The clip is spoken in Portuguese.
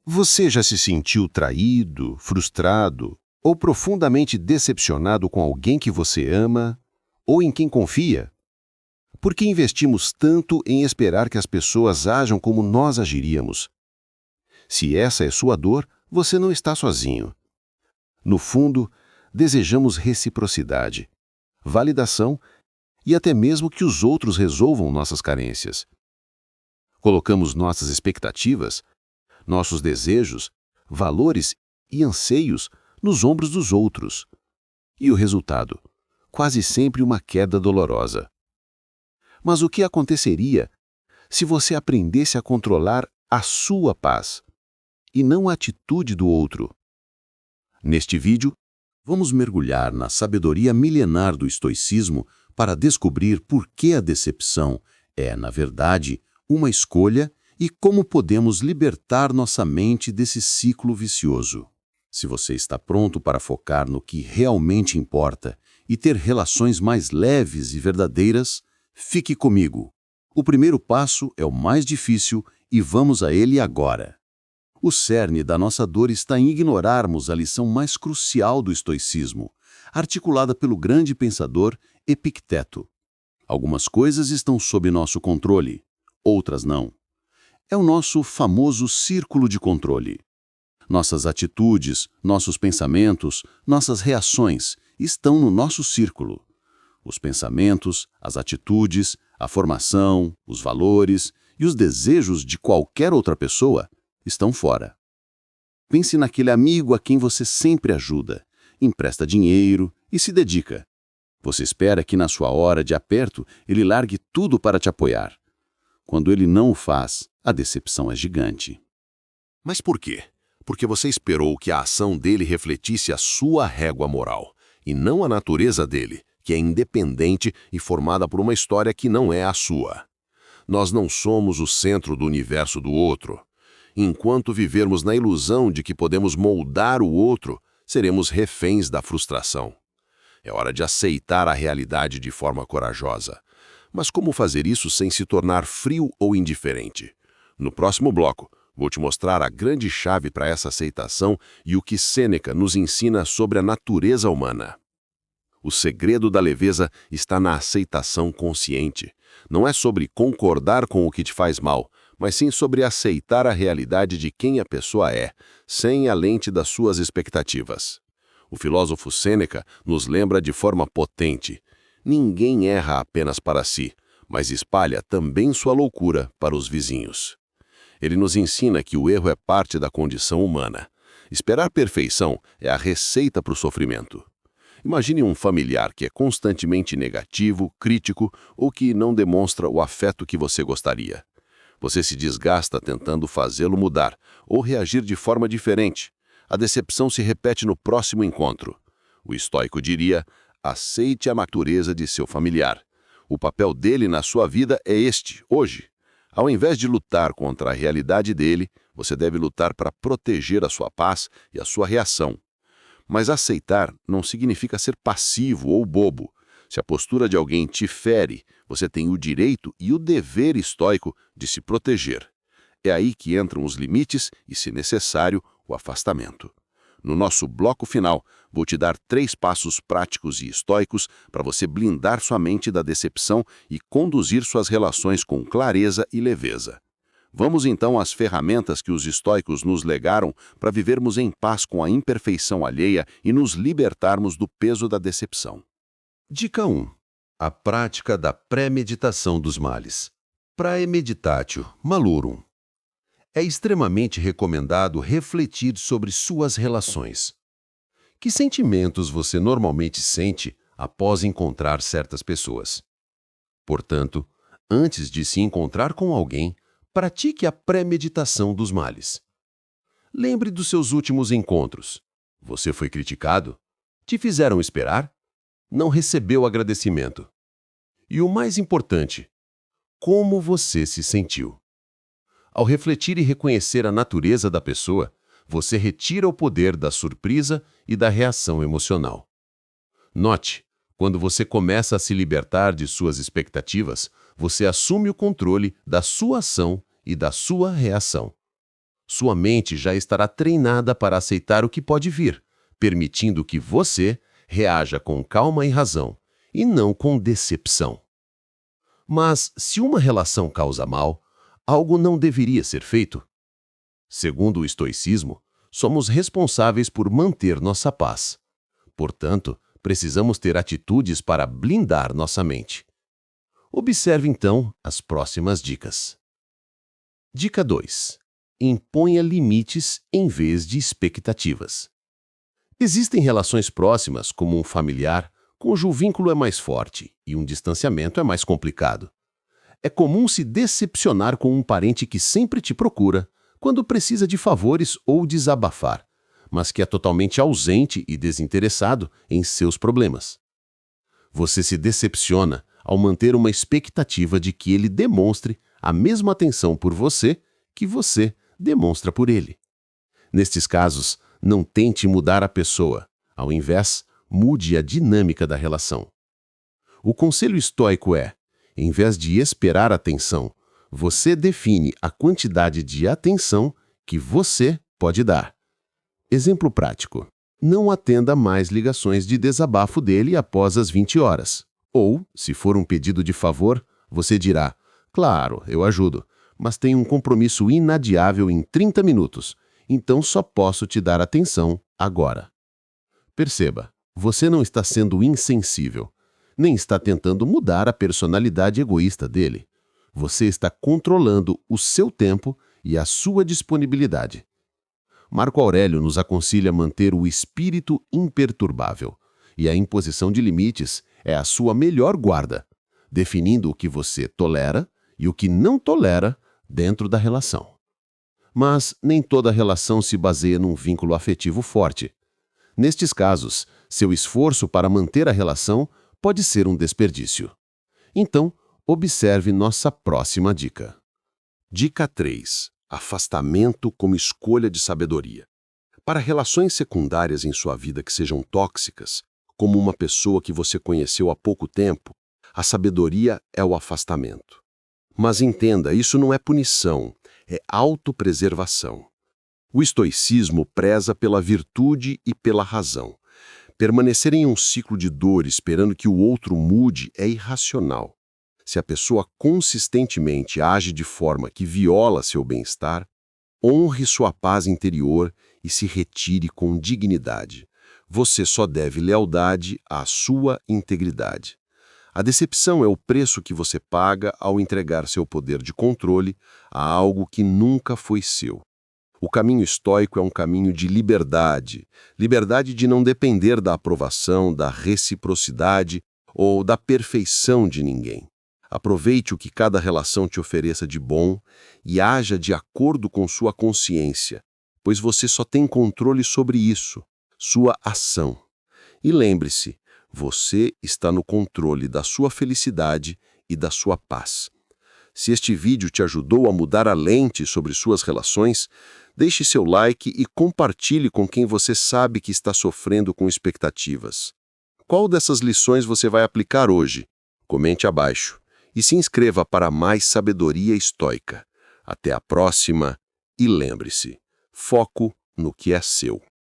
Você já se sentiu traído, frustrado ou profundamente decepcionado com alguém que você ama ou em quem confia? Por que investimos tanto em esperar que as pessoas ajam como nós agiríamos? Se essa é sua dor, você não está sozinho. No fundo, desejamos reciprocidade, validação e até mesmo que os outros resolvam nossas carências. Colocamos nossas expectativas, nossos desejos, valores e anseios nos ombros dos outros. E o resultado? Quase sempre uma queda dolorosa. Mas o que aconteceria se você aprendesse a controlar a sua paz e não a atitude do outro? Neste vídeo, vamos mergulhar na sabedoria milenar do estoicismo para descobrir por que a decepção é, na verdade, uma escolha e como podemos libertar nossa mente desse ciclo vicioso. Se você está pronto para focar no que realmente importa e ter relações mais leves e verdadeiras, fique comigo. O primeiro passo é o mais difícil e vamos a ele agora. O cerne da nossa dor está em ignorarmos a lição mais crucial do estoicismo, articulada pelo grande pensador Epicteto. Algumas coisas estão sob nosso controle, outras não. É o nosso famoso círculo de controle. Nossas atitudes, nossos pensamentos, nossas reações estão no nosso círculo. Os pensamentos, as atitudes, a formação, os valores e os desejos de qualquer outra pessoa estão fora. Pense naquele amigo a quem você sempre ajuda, empresta dinheiro e se dedica. Você espera que na sua hora de aperto ele largue tudo para te apoiar. Quando ele não o faz, a decepção é gigante. Mas por quê? Porque você esperou que a ação dele refletisse a sua régua moral, e não a natureza dele, que é independente e formada por uma história que não é a sua. Nós não somos o centro do universo do outro. Enquanto vivermos na ilusão de que podemos moldar o outro, seremos reféns da frustração. É hora de aceitar a realidade de forma corajosa. Mas como fazer isso sem se tornar frio ou indiferente? No próximo bloco, vou te mostrar a grande chave para essa aceitação e o que Sêneca nos ensina sobre a natureza humana. O segredo da leveza está na aceitação consciente. Não é sobre concordar com o que te faz mal, mas sim sobre aceitar a realidade de quem a pessoa é, sem a lente das suas expectativas. O filósofo Sêneca nos lembra de forma potente: ninguém erra apenas para si, mas espalha também sua loucura para os vizinhos. Ele nos ensina que o erro é parte da condição humana. Esperar perfeição é a receita para o sofrimento. Imagine um familiar que é constantemente negativo, crítico ou que não demonstra o afeto que você gostaria. Você se desgasta tentando fazê-lo mudar ou reagir de forma diferente. A decepção se repete no próximo encontro. O estoico diria: aceite a natureza de seu familiar. O papel dele na sua vida é este, hoje. Ao invés de lutar contra a realidade dele, você deve lutar para proteger a sua paz e a sua reação. Mas aceitar não significa ser passivo ou bobo. Se a postura de alguém te fere, você tem o direito e o dever estoico de se proteger. É aí que entram os limites e, se necessário, o afastamento. No nosso bloco final, vou te dar 3 passos práticos e estoicos para você blindar sua mente da decepção e conduzir suas relações com clareza e leveza. Vamos então às ferramentas que os estoicos nos legaram para vivermos em paz com a imperfeição alheia e nos libertarmos do peso da decepção. Dica 1. A prática da premeditação dos males. Praemeditatio malorum. É extremamente recomendado refletir sobre suas relações. Que sentimentos você normalmente sente após encontrar certas pessoas? Portanto, antes de se encontrar com alguém, pratique a premeditação dos males. Lembre dos seus últimos encontros. Você foi criticado? Te fizeram esperar? Não recebeu agradecimento? E o mais importante, como você se sentiu? Ao refletir e reconhecer a natureza da pessoa, você retira o poder da surpresa e da reação emocional. Note, quando você começa a se libertar de suas expectativas, você assume o controle da sua ação e da sua reação. Sua mente já estará treinada para aceitar o que pode vir, permitindo que você reaja com calma e razão, e não com decepção. Mas, se uma relação causa mal, algo não deveria ser feito? Segundo o estoicismo, somos responsáveis por manter nossa paz. Portanto, precisamos ter atitudes para blindar nossa mente. Observe, então, as próximas dicas. Dica 2. Imponha limites em vez de expectativas. Existem relações próximas, como um familiar, cujo vínculo é mais forte e um distanciamento é mais complicado. É comum se decepcionar com um parente que sempre te procura quando precisa de favores ou desabafar, mas que é totalmente ausente e desinteressado em seus problemas. Você se decepciona ao manter uma expectativa de que ele demonstre a mesma atenção por você que você demonstra por ele. Nestes casos, não tente mudar a pessoa. Ao invés, mude a dinâmica da relação. O conselho estoico é, em vez de esperar atenção, você define a quantidade de atenção que você pode dar. Exemplo prático. Não atenda mais ligações de desabafo dele após as 20 horas. Ou, se for um pedido de favor, você dirá, claro, eu ajudo, mas tenho um compromisso inadiável em 30 minutos, então só posso te dar atenção agora. Perceba, você não está sendo insensível, nem está tentando mudar a personalidade egoísta dele. Você está controlando o seu tempo e a sua disponibilidade. Marco Aurélio nos aconselha a manter o espírito imperturbável, e a imposição de limites é a sua melhor guarda, definindo o que você tolera e o que não tolera dentro da relação. Mas nem toda relação se baseia num vínculo afetivo forte. Nestes casos, seu esforço para manter a relação pode ser um desperdício. Então, observe nossa próxima dica. Dica 3. Afastamento como escolha de sabedoria. Para relações secundárias em sua vida que sejam tóxicas, como uma pessoa que você conheceu há pouco tempo, a sabedoria é o afastamento. Mas entenda, isso não é punição, é autopreservação. O estoicismo preza pela virtude e pela razão. Permanecer em um ciclo de dor esperando que o outro mude é irracional. Se a pessoa consistentemente age de forma que viola seu bem-estar, honre sua paz interior e se retire com dignidade. Você só deve lealdade à sua integridade. A decepção é o preço que você paga ao entregar seu poder de controle a algo que nunca foi seu. O caminho estoico é um caminho de liberdade, liberdade de não depender da aprovação, da reciprocidade ou da perfeição de ninguém. Aproveite o que cada relação te ofereça de bom e haja de acordo com sua consciência, pois você só tem controle sobre isso, sua ação. E lembre-se, você está no controle da sua felicidade e da sua paz. Se este vídeo te ajudou a mudar a lente sobre suas relações, deixe seu like e compartilhe com quem você sabe que está sofrendo com expectativas. Qual dessas lições você vai aplicar hoje? Comente abaixo. E se inscreva para mais sabedoria estoica. Até a próxima e lembre-se, foco no que é seu.